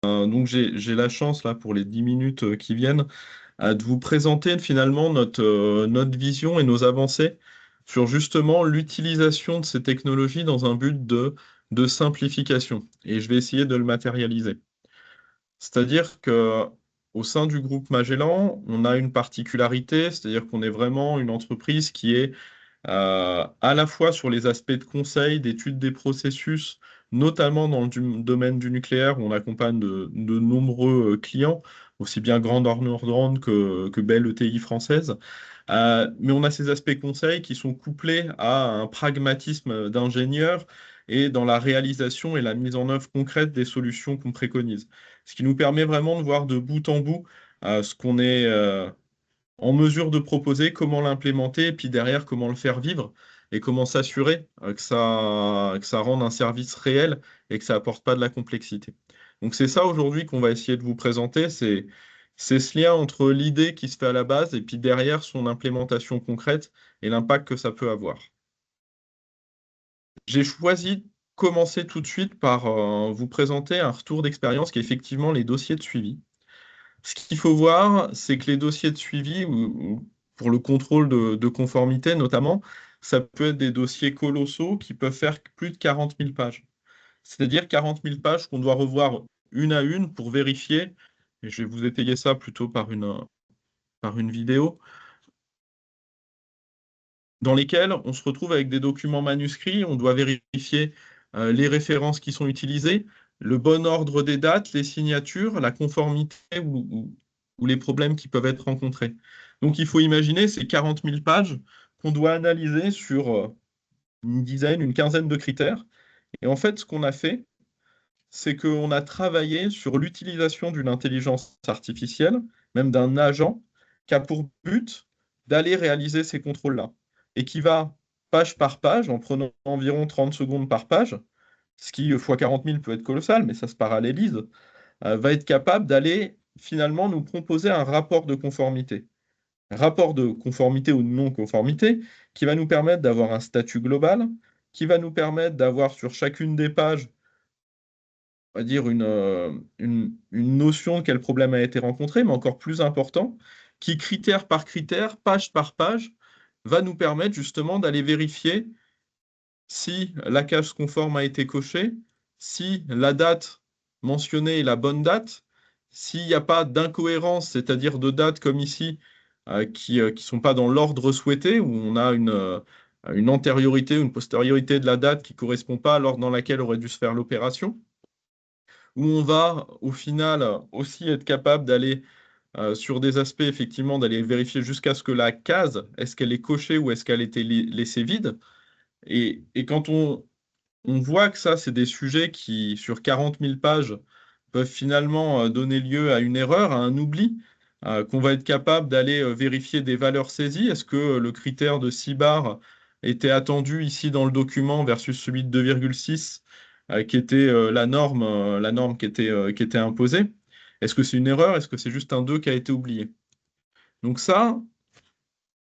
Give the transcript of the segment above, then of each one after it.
Donc j'ai la chance là pour les 10 minutes qui viennent de vous présenter finalement notre vision et nos avancées sur justement l'utilisation de ces technologies dans un but de simplification. Et je vais essayer de le matérialiser. C'est-à-dire que au sein du groupe Magellan, on a une particularité, c'est-à-dire qu'on est vraiment une entreprise qui est à la fois sur les aspects de conseil, d'étude des processus, notamment dans le domaine du nucléaire, où on accompagne de nombreux clients, aussi bien Grande Nordrand que Belle ETI française. Mais on a ces aspects conseils qui sont couplés à un pragmatisme d'ingénieur et dans la réalisation et la mise en œuvre concrète des solutions qu'on préconise. Ce qui nous permet vraiment de voir de bout en bout ce qu'on est en mesure de proposer, comment l'implémenter, et puis derrière, comment le faire vivre, et comment s'assurer que ça rende un service réel et que ça apporte pas de la complexité. Donc c'est ça aujourd'hui qu'on va essayer de vous présenter, c'est ce lien entre l'idée qui se fait à la base et puis derrière son implémentation concrète et l'impact que ça peut avoir. J'ai choisi de commencer tout de suite par vous présenter un retour d'expérience qui est effectivement les dossiers de suivi. Ce qu'il faut voir, c'est que les dossiers de suivi, ou pour le contrôle de conformité notamment, ça peut être des dossiers colossaux qui peuvent faire plus de 40 000 pages. C'est-à-dire 40 000 pages qu'on doit revoir une à une pour vérifier, et je vais vous étayer ça plutôt par une vidéo, dans lesquelles on se retrouve avec des documents manuscrits, on doit vérifier les références qui sont utilisées, le bon ordre des dates, les signatures, la conformité ou les problèmes qui peuvent être rencontrés. Donc il faut imaginer ces 40 000 pages qu'on doit analyser sur une dizaine, une quinzaine de critères. Et en fait, ce qu'on a fait, c'est qu'on a travaillé sur l'utilisation d'une intelligence artificielle, même d'un agent, qui a pour but d'aller réaliser ces contrôles-là, et qui va, page par page, en prenant environ 30 secondes par page, ce qui, fois 40 000, peut être colossal, mais ça se parallélise, va être capable d'aller finalement nous proposer un rapport de conformité. Un rapport de conformité ou de non-conformité qui va nous permettre d'avoir un statut global, qui va nous permettre d'avoir sur chacune des pages on va dire, une notion de quel problème a été rencontré, mais encore plus important, qui, critère par critère, page par page, va nous permettre justement d'aller vérifier si la case conforme a été cochée, si la date mentionnée est la bonne date, s'il n'y a pas d'incohérence, c'est-à-dire de dates comme ici, qui ne sont pas dans l'ordre souhaité, où on a une antériorité ou une postériorité de la date qui ne correspond pas à l'ordre dans lequel aurait dû se faire l'opération où on va au final aussi être capable d'aller sur des aspects, effectivement, d'aller vérifier jusqu'à ce que la case, est-ce qu'elle est cochée ou est-ce qu'elle a été laissée vide. Et quand on voit que ça, c'est des sujets qui, sur 40 000 pages, peuvent finalement donner lieu à une erreur, à un oubli, qu'on va être capable d'aller vérifier des valeurs saisies. Est-ce que le critère de 6 bars était attendu ici dans le document versus celui de 2,6 qui était la norme qui était imposée? Est-ce que c'est une erreur? Est-ce que c'est juste un 2 qui a été oublié? Donc ça,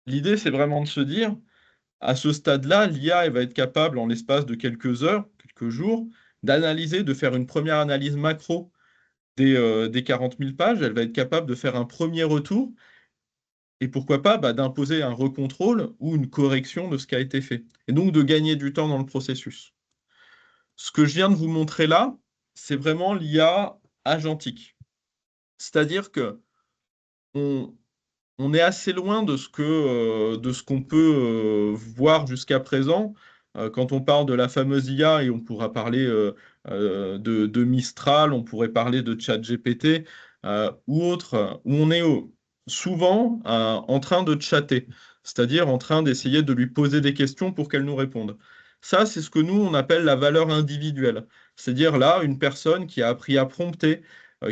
l'idée, c'est vraiment de se dire, à ce stade-là, l'IA elle va être capable, en l'espace de quelques heures, quelques jours, d'analyser, de faire une première analyse macro des 40 000 pages. Elle va être capable de faire un premier retour et pourquoi pas d'imposer un recontrôle ou une correction de ce qui a été fait. Et donc de gagner du temps dans le processus. Ce que je viens de vous montrer là, c'est vraiment l'IA agentique. C'est-à-dire que on, on est assez loin de ce qu'on peut voir jusqu'à présent quand on parle de la fameuse IA et on pourra parler de Mistral, on pourrait parler de ChatGPT ou autre, où on est souvent en train de chatter, c'est-à-dire en train d'essayer de lui poser des questions pour qu'elle nous réponde. Ça, c'est ce que nous, on appelle la valeur individuelle. C'est-à-dire là, une personne qui a appris à prompter,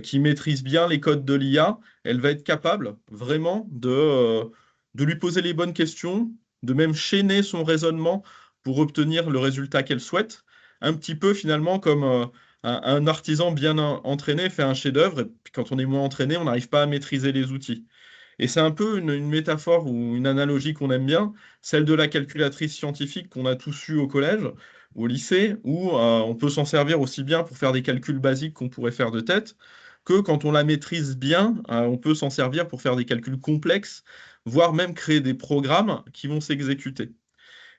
qui maîtrise bien les codes de l'IA, elle va être capable vraiment de lui poser les bonnes questions, de même chaîner son raisonnement pour obtenir le résultat qu'elle souhaite. Un petit peu finalement comme un artisan bien entraîné fait un chef-d'œuvre, et puis quand on est moins entraîné, on n'arrive pas à maîtriser les outils. Et c'est un peu une métaphore ou une analogie qu'on aime bien, celle de la calculatrice scientifique qu'on a tous eu au collège ou au lycée, où on peut s'en servir aussi bien pour faire des calculs basiques qu'on pourrait faire de tête, que quand on la maîtrise bien, on peut s'en servir pour faire des calculs complexes, voire même créer des programmes qui vont s'exécuter.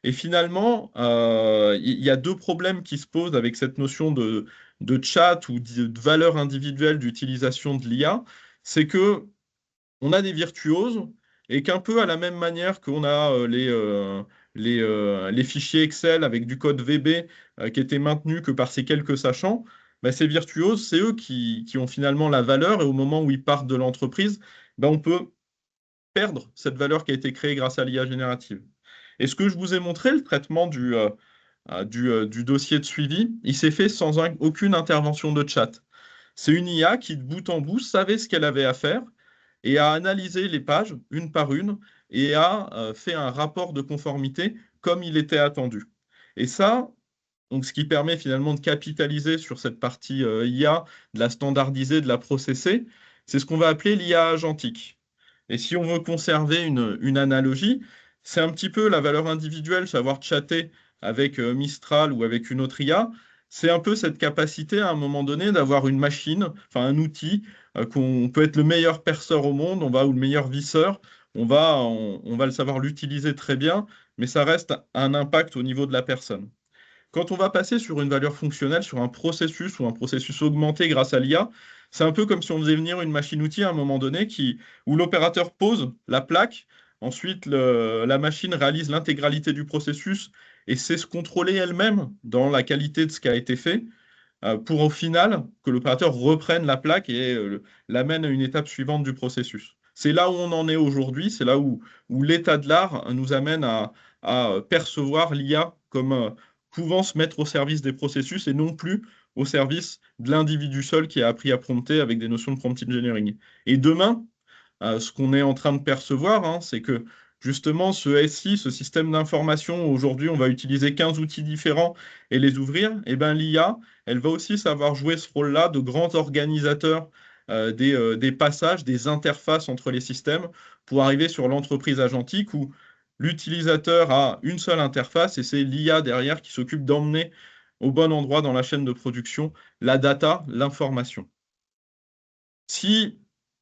Et finalement, il y a deux problèmes qui se posent avec cette notion de chat ou de valeur individuelle d'utilisation de l'IA. C'est que on a des virtuoses et qu'un peu à la même manière qu'on a les fichiers Excel avec du code VB qui était maintenu que par ces quelques sachants, bah, ces virtuoses, c'est eux qui ont finalement la valeur et au moment où ils partent de l'entreprise, bah, on peut perdre cette valeur qui a été créée grâce à l'IA générative. Et ce que je vous ai montré, le traitement du dossier de suivi, il s'est fait sans aucune intervention de chat. C'est une IA qui, de bout en bout, savait ce qu'elle avait à faire et a analysé les pages une par une et a fait un rapport de conformité comme il était attendu. Et ça, donc, ce qui permet finalement de capitaliser sur cette partie IA, de la standardiser, de la processer, c'est ce qu'on va appeler l'IA agentique. Et si on veut conserver une analogie, c'est un petit peu la valeur individuelle, savoir chatter avec Mistral ou avec une autre IA. C'est un peu cette capacité à un moment donné d'avoir une machine, enfin un outil, qu'on peut être le meilleur perceur au monde, ou le meilleur visseur, on va le savoir l'utiliser très bien, mais ça reste un impact au niveau de la personne. Quand on va passer sur une valeur fonctionnelle, sur un processus ou un processus augmenté grâce à l'IA, c'est un peu comme si on faisait venir une machine-outil à un moment donné où l'opérateur pose la plaque, ensuite la machine réalise l'intégralité du processus et sait se contrôler elle-même dans la qualité de ce qui a été fait, pour au final que l'opérateur reprenne la plaque et l'amène à une étape suivante du processus. C'est là où on en est aujourd'hui, c'est là où l'état de l'art nous amène à percevoir l'IA comme pouvant se mettre au service des processus et non plus au service de l'individu seul qui a appris à prompter avec des notions de prompt engineering. Et demain, ce qu'on est en train de percevoir, hein, c'est que justement ce SI, ce système d'information, aujourd'hui on va utiliser 15 outils différents et les ouvrir, et bien l'IA, elle va aussi savoir jouer ce rôle-là de grand organisateur des passages, des interfaces entre les systèmes pour arriver sur l'entreprise agentique où l'utilisateur a une seule interface et c'est l'IA derrière qui s'occupe d'emmener au bon endroit dans la chaîne de production la data, l'information. Si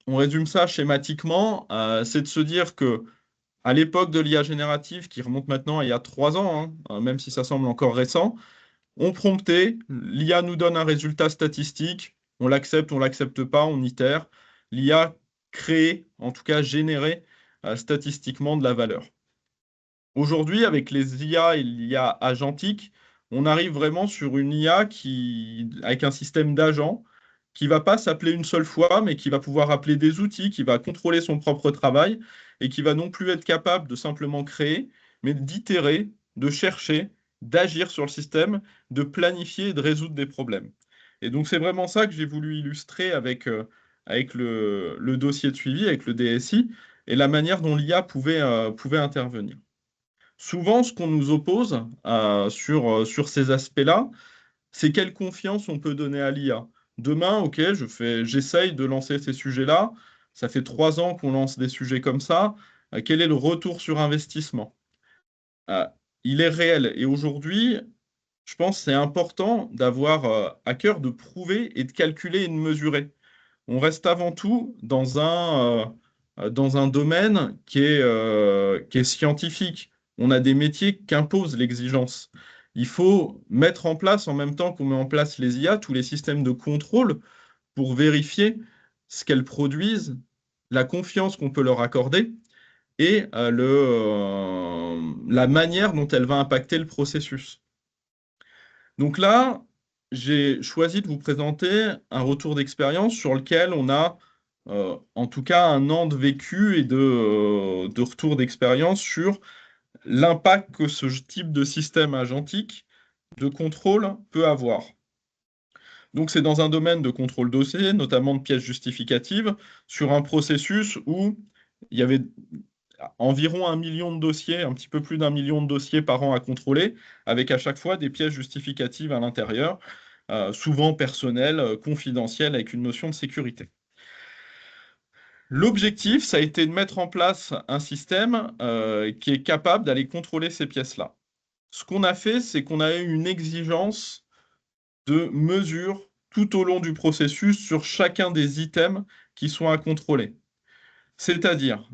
on résume ça schématiquement, c'est de se dire que à l'époque de l'IA générative, qui remonte maintenant à il y a 3 ans, hein, même si ça semble encore récent, on promptait, l'IA nous donne un résultat statistique, on l'accepte pas, on itère. L'IA crée, en tout cas générait statistiquement de la valeur. Aujourd'hui, avec les IA et l'IA agentique, on arrive vraiment sur une IA avec un système d'agents qui va pas s'appeler une seule fois, mais qui va pouvoir appeler des outils, qui va contrôler son propre travail et qui va non plus être capable de simplement créer, mais d'itérer, de chercher, d'agir sur le système, de planifier et de résoudre des problèmes. Et donc c'est vraiment ça que j'ai voulu illustrer avec le dossier de suivi, avec le DSI, et la manière dont l'IA pouvait intervenir. Souvent, ce qu'on nous oppose sur ces aspects-là, c'est quelle confiance on peut donner à l'IA. Demain, ok, j'essaye de lancer ces sujets-là. Ça fait 3 ans qu'on lance des sujets comme ça. Quel est le retour sur investissement? Euh, il est réel. Et aujourd'hui, je pense que c'est important d'avoir à cœur de prouver et de calculer et de mesurer. On reste avant tout dans un domaine qui est scientifique. On a des métiers qu'imposent l'exigence. Il faut mettre en place, en même temps qu'on met en place les IA, tous les systèmes de contrôle pour vérifier ce qu'elles produisent, la confiance qu'on peut leur accorder et la manière dont elle va impacter le processus. Donc là, j'ai choisi de vous présenter un retour d'expérience sur lequel on a en tout cas un an de vécu et de retour d'expérience sur l'impact que ce type de système agentique de contrôle peut avoir. Donc c'est dans un domaine de contrôle dossier, notamment de pièces justificatives, sur un processus où il y avait environ 1 million de dossiers, un petit peu plus d'1 million de dossiers par an à contrôler, avec à chaque fois des pièces justificatives à l'intérieur, souvent personnelles, confidentielles, avec une notion de sécurité. L'objectif, ça a été de mettre en place un système qui est capable d'aller contrôler ces pièces-là. Ce qu'on a fait, c'est qu'on a eu une exigence de mesure tout au long du processus sur chacun des items qui sont à contrôler. C'est-à-dire,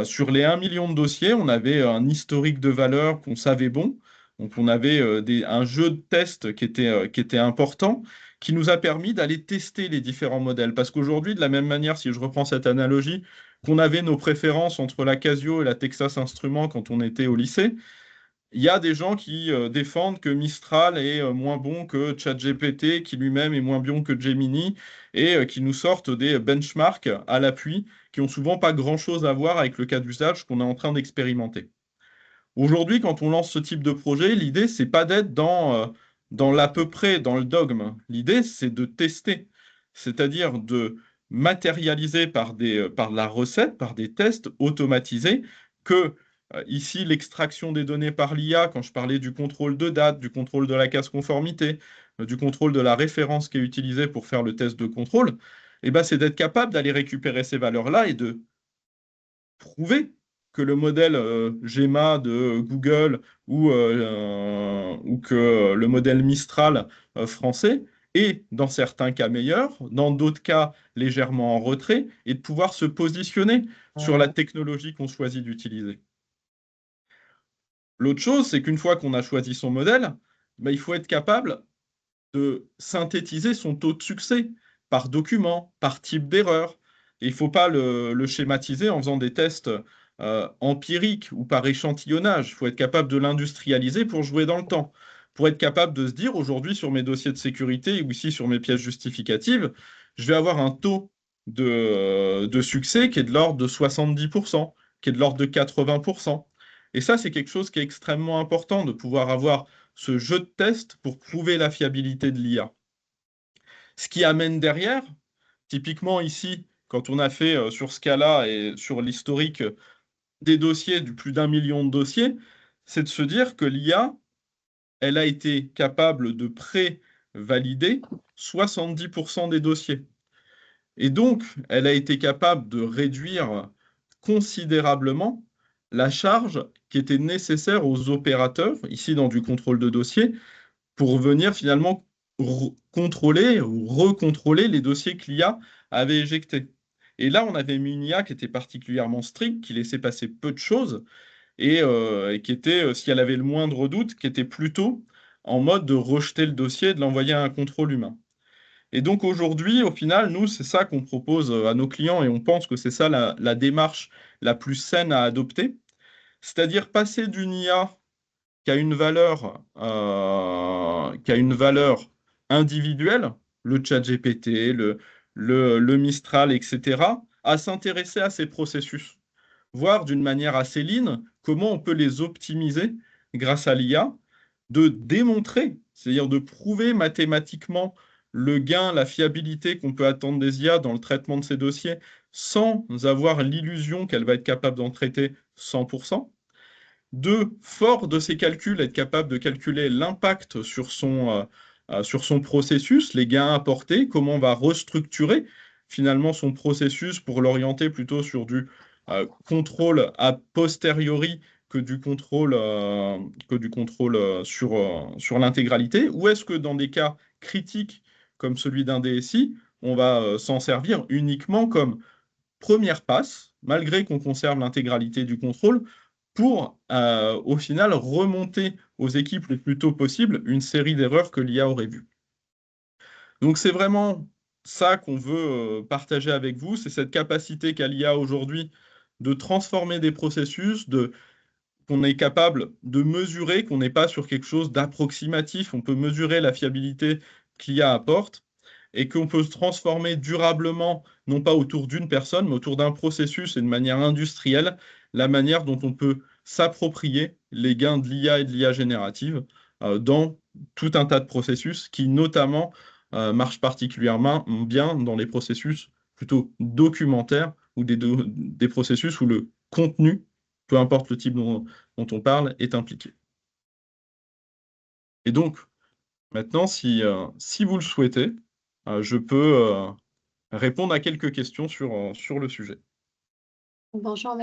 sur les 1 million de dossiers, on avait un historique de valeur qu'on savait bon. Donc, on avait un jeu de test qui était important, qui nous a permis d'aller tester les différents modèles. Parce qu'aujourd'hui, de la même manière, si je reprends cette analogie, qu'on avait nos préférences entre la Casio et la Texas Instruments quand on était au lycée, il y a des gens qui défendent que Mistral est moins bon que ChatGPT, qui lui-même est moins bon que Gemini, et qui nous sortent des benchmarks à l'appui qui ont souvent pas grand-chose à voir avec le cas d'usage qu'on est en train d'expérimenter. Aujourd'hui, quand on lance ce type de projet, l'idée, c'est pas d'être dans l'à peu près, dans le dogme. L'idée, c'est de tester, c'est-à-dire de matérialiser par de la recette, par des tests automatisés, que ici, l'extraction des données par l'IA, quand je parlais du contrôle de date, du contrôle de la case conformité, du contrôle de la référence qui est utilisée pour faire le test de contrôle, eh ben, c'est d'être capable d'aller récupérer ces valeurs-là et de prouver que le modèle GEMA de Google ou que le modèle Mistral français est, dans certains cas, meilleur, dans d'autres cas, légèrement en retrait, et de pouvoir se positionner sur la technologie qu'on choisit d'utiliser. L'autre chose, c'est qu'une fois qu'on a choisi son modèle, ben, il faut être capable de synthétiser son taux de succès par document, par type d'erreur. Et il ne faut pas le schématiser en faisant des tests empiriques ou par échantillonnage. Il faut être capable de l'industrialiser pour jouer dans le temps. Pour être capable de se dire, aujourd'hui, sur mes dossiers de sécurité ou ici sur mes pièces justificatives, je vais avoir un taux de succès qui est de l'ordre de 70%, qui est de l'ordre de 80%. Et ça, c'est quelque chose qui est extrêmement important de pouvoir avoir ce jeu de test pour prouver la fiabilité de l'IA. Ce qui amène derrière, typiquement ici, quand on a fait sur Scala et sur l'historique des dossiers, du plus d'1 million de dossiers, c'est de se dire que l'IA, elle a été capable de pré-valider 70% des dossiers. Et donc, elle a été capable de réduire considérablement la charge qui était nécessaire aux opérateurs, ici dans du contrôle de dossier, pour venir finalement contrôler ou recontrôler les dossiers que l'IA avait éjectés. Et là, on avait mis une IA qui était particulièrement stricte, qui laissait passer peu de choses, et qui était, si elle avait le moindre doute, qui était plutôt en mode de rejeter le dossier et de l'envoyer à un contrôle humain. Et donc aujourd'hui, au final, nous, c'est ça qu'on propose à nos clients et on pense que c'est ça la démarche la plus saine à adopter, c'est-à-dire passer d'une IA qui a une valeur individuelle, le ChatGPT, le Mistral, etc., à s'intéresser à ces processus, voir d'une manière assez lean comment on peut les optimiser grâce à l'IA, de démontrer, c'est-à-dire de prouver mathématiquement le gain, la fiabilité qu'on peut attendre des IA dans le traitement de ces dossiers sans avoir l'illusion qu'elle va être capable d'en traiter 100%. Deux, fort de ces calculs, être capable de calculer l'impact sur son processus, les gains apportés, comment on va restructurer finalement son processus pour l'orienter plutôt sur du contrôle a posteriori que du contrôle sur l'intégralité, ou est-ce que dans des cas critiques comme celui d'un DSI, on va s'en servir uniquement comme première passe, malgré qu'on conserve l'intégralité du contrôle, pour au final remonter aux équipes le plus tôt possible une série d'erreurs que l'IA aurait vues. Donc c'est vraiment ça qu'on veut partager avec vous, c'est cette capacité qu'a l'IA aujourd'hui de transformer des processus, qu'on est capable de mesurer, qu'on n'est pas sur quelque chose d'approximatif, on peut mesurer la fiabilité que l'IA apporte et qu'on peut se transformer durablement, non pas autour d'une personne, mais autour d'un processus et de manière industrielle, la manière dont on peut s'approprier les gains de l'IA et de l'IA générative dans tout un tas de processus qui, notamment, marchent particulièrement bien dans les processus plutôt documentaires ou des processus où le contenu, peu importe le type dont on parle, est impliqué. Et donc, maintenant, si vous le souhaitez, je peux répondre à quelques questions sur le sujet. Bonjour,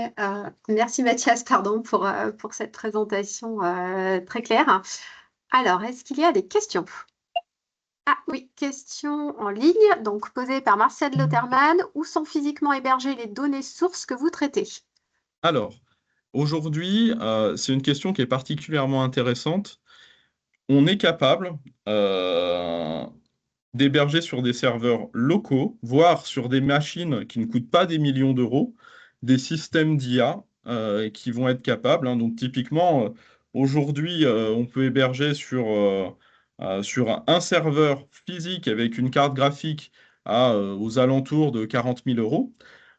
merci Mathias, pardon, pour cette présentation très claire. Alors, est-ce qu'il y a des questions? Ah oui, question en ligne, donc posée par Marcel Lauterman. Où sont physiquement hébergées les données sources que vous traitez? Alors, aujourd'hui, c'est une question qui est particulièrement intéressante. On est capable d'héberger sur des serveurs locaux, voire sur des machines qui ne coûtent pas des millions d'euros, des systèmes d'IA qui vont être capables, hein. Donc typiquement, aujourd'hui, on peut héberger sur un serveur physique avec une carte graphique aux alentours de 40 000 euros.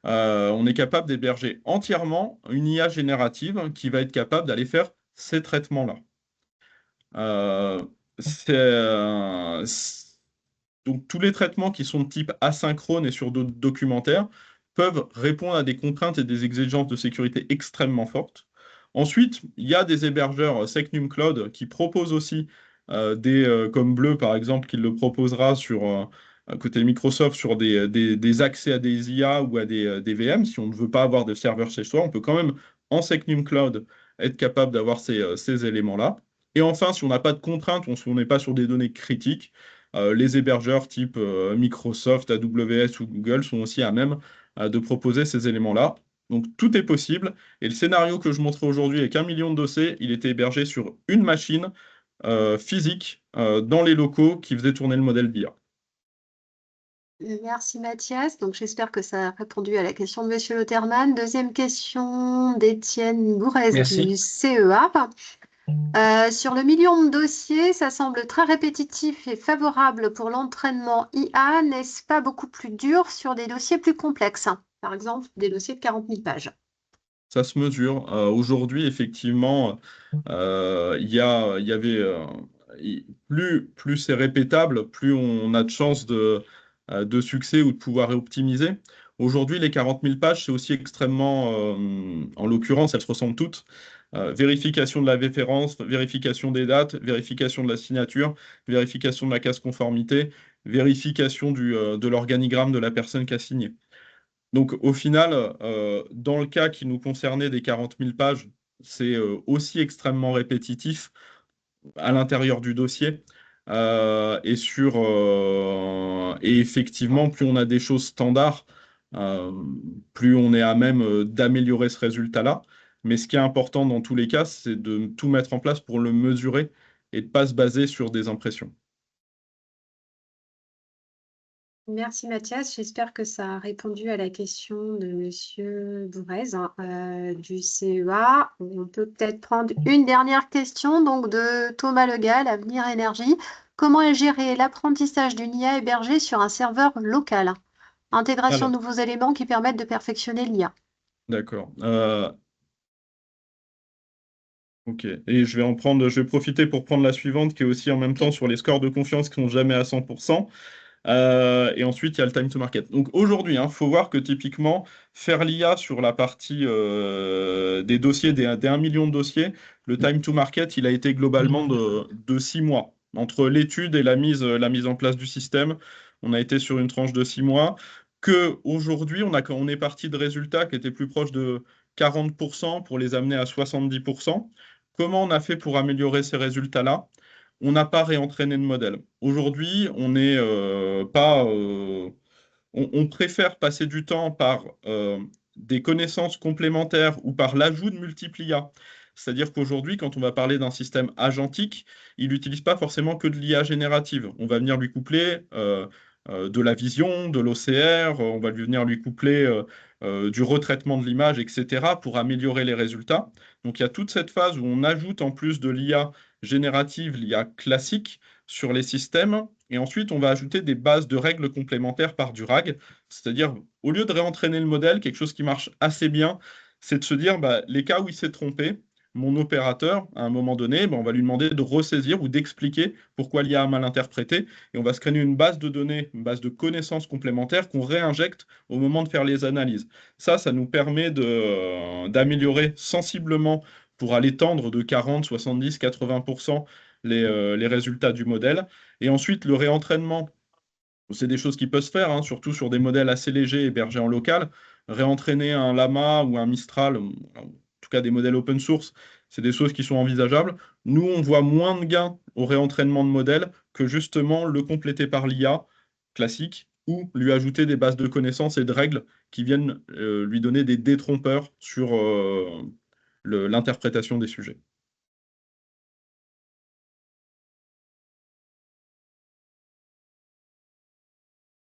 On est capable d'héberger entièrement une IA générative qui va être capable d'aller faire ces traitements-là. Euh, donc, tous les traitements qui sont de type asynchrone et sur d'autres documentaires peuvent répondre à des contraintes et des exigences de sécurité extrêmement fortes. Ensuite, il y a des hébergeurs Secnum Cloud qui proposent aussi comme Bleu par exemple, qui le proposera côté Microsoft sur des accès à des IA ou à des VM. Si on ne veut pas avoir de serveur chez soi, on peut quand même en Secnum Cloud être capable d'avoir ces éléments-là. Et enfin, si on n'a pas de contraintes, on n'est pas sur des données critiques, les hébergeurs type Microsoft, AWS ou Google sont aussi à même de proposer ces éléments-là. Donc tout est possible. Et le scénario que je montrais aujourd'hui avec 1 million de dossiers, il était hébergé sur une machine physique dans les locaux qui faisait tourner le modèle d'IA. Merci Mathias. Donc j'espère que ça a répondu à la question de Monsieur Lauterman. Deuxième question d'Étienne Bourrez Merci. du CEA. Sur le million de dossiers, ça semble très répétitif et favorable pour l'entraînement IA. N'est-ce pas beaucoup plus dur sur des dossiers plus complexes? Par exemple, des dossiers de 40 000 pages. Ça se mesure. Aujourd'hui, effectivement, il y avait plus c'est répétable, plus on a de chances de succès ou de pouvoir optimiser. Aujourd'hui, les 40 000 pages, c'est aussi extrêmement, en l'occurrence, elles se ressemblent toutes. Vérification de la référence, vérification des dates, vérification de la signature, vérification de la case conformité, vérification de l'organigramme de la personne qui a signé. Donc au final, dans le cas qui nous concernait des 40 000 pages, c'est aussi extrêmement répétitif à l'intérieur du dossier. Et effectivement, plus on a des choses standards, euh, plus on est à même d'améliorer ce résultat-là. Mais ce qui est important dans tous les cas, c'est de tout mettre en place pour le mesurer et de ne pas se baser sur des impressions. Merci Mathias. J'espère que ça a répondu à la question de Monsieur Bourrez du CEA. On peut peut-être prendre une dernière question donc de Thomas Legal, Avenir Énergie. Comment est géré l'apprentissage d'une IA hébergée sur un serveur local? Intégration de Alors, nouveaux éléments qui permettent de perfectionner l'IA. d'accord. Ok. Et je vais profiter pour prendre la suivante qui est aussi en même temps Ok. sur les scores de confiance qui sont jamais à 100%. Et ensuite, il y a le time to market. Donc aujourd'hui, il faut voir que typiquement, faire l'IA sur la partie des dossiers, des 1 million de dossiers, le time to market, il a été globalement de 6 mois. Entre l'étude et la mise en place du système, on a été sur une tranche de 6 mois. Que aujourd'hui, on est parti de résultats qui étaient plus proches de 40% pour les amener à 70%. Comment on a fait pour améliorer ces résultats-là? On n'a pas réentraîné de modèle. Aujourd'hui, on n'est pas, on préfère passer du temps par des connaissances complémentaires ou par l'ajout de multiples IA. C'est-à-dire qu'aujourd'hui, quand on va parler d'un système agentique, il n'utilise pas forcément que de l'IA générative. On va venir lui coupler de la vision, de l'OCR, on va venir lui coupler du retraitement de l'image, etc., pour améliorer les résultats. Donc il y a toute cette phase où on ajoute en plus de l'IA générative, l'IA classique sur les systèmes, et ensuite on va ajouter des bases de règles complémentaires par du RAG, c'est-à-dire au lieu de réentraîner le modèle, quelque chose qui marche assez bien, c'est de se dire les cas où il s'est trompé, mon opérateur, à un moment donné, on va lui demander de ressaisir ou d'expliquer pourquoi l'IA a mal interprété, et on va se créer une base de données, une base de connaissances complémentaires qu'on réinjecte au moment de faire les analyses. Ça nous permet d'améliorer sensiblement pour aller tendre de 40, 70, 80% les résultats du modèle. Et ensuite, le réentraînement C'est des choses qui peuvent se faire, hein, surtout sur des modèles assez légers hébergés en local. Réentraîner un Llama ou un Mistral, ou en tout cas des modèles open source, c'est des choses qui sont envisageables. Nous, on voit moins de gains au réentraînement de modèles que justement le compléter par l'IA classique ou lui ajouter des bases de connaissances et de règles qui viennent lui donner des détrompeurs sur l'interprétation des sujets.